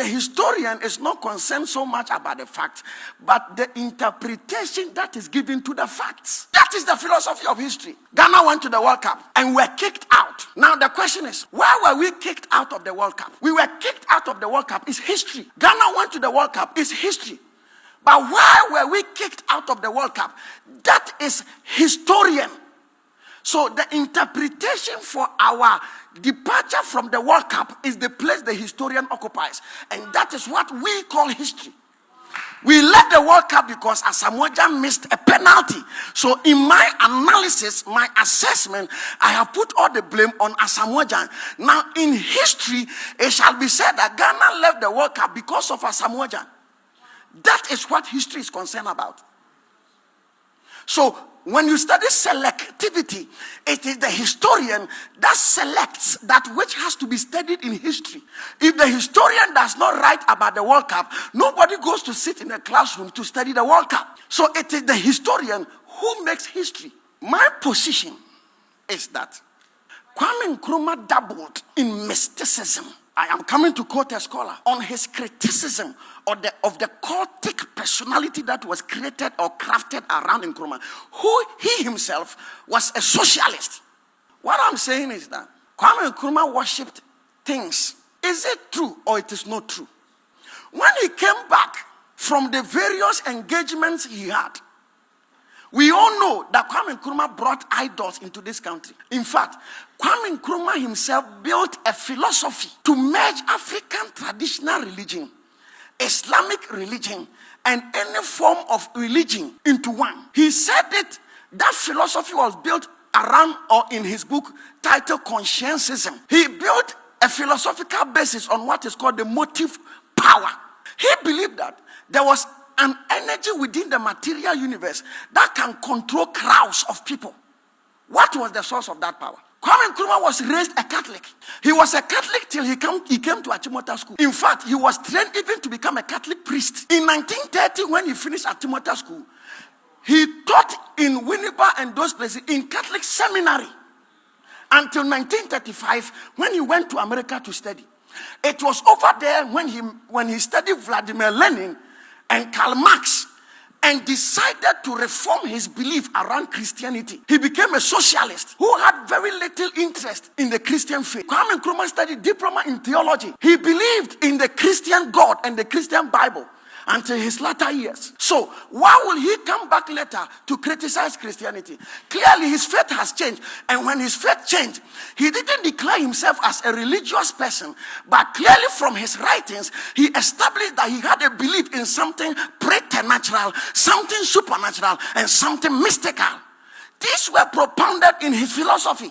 the historian is not concerned so much about the facts, but the interpretation that is given to the facts. That is the philosophy of history. Ghana went to the World Cup and were kicked out. Now the question is, why were we kicked out of the World Cup? We were kicked out of the World Cup. It's history. Ghana went to the World Cup. It's history. But why were we kicked out of the World Cup? That is historian. So the interpretation for our departure from the World Cup is the place the historian occupies. And that is what we call history. We left the World Cup because Asamoah Gyan missed a penalty. So in my analysis, my assessment, I have put all the blame on Asamoah Gyan. Now in history, it shall be said that Ghana left the World Cup because of Asamoah Gyan. That is what history is concerned about. So when you study selectivity, it is the historian that selects that which has to be studied in history. If the historian does not write about the World Cup, nobody goes to sit in a classroom to study the World Cup. So it is the historian who makes history. My position is that Kwame Nkrumah dabbled in mysticism. I am coming to quote a scholar on his criticism of the cultic personality that was created or crafted around Nkrumah, who he himself was a socialist. What I'm saying is that Kwame Nkrumah worshipped things. Is it true or it is not true? When he came back from the various engagements he had, we all know that Kwame Nkrumah brought idols into this country. In fact, Kwame Nkrumah himself built a philosophy to merge African traditional religion, Islamic religion, and any form of religion into one. He said that philosophy was built around or in his book titled Conscientism. He built a philosophical basis on what is called the motive power. He believed that there was an energy within the material universe that can control crowds of people. What was the source of that power? Kwame Nkrumah was raised a Catholic. He was a Catholic till he came to Achimota School. In fact, he was trained even to become a Catholic priest. In 1930, when he finished Achimota School, he taught in Winnipeg and those places in Catholic seminary until 1935 when he went to America to study. It was over there when he studied Vladimir Lenin and Karl Marx and decided to reform his belief around Christianity. He became a socialist who had very little interest in the Christian faith. Kwame Nkrumah studied diploma in theology. He believed in the Christian God and the Christian Bible until his latter years. So why will he come back later to criticize Christianity? Clearly his faith has changed. And when his faith changed, he didn't declare himself as a religious person, but clearly from his writings, he established that he had a belief in something preternatural, something supernatural, and something mystical. These were propounded in his philosophy.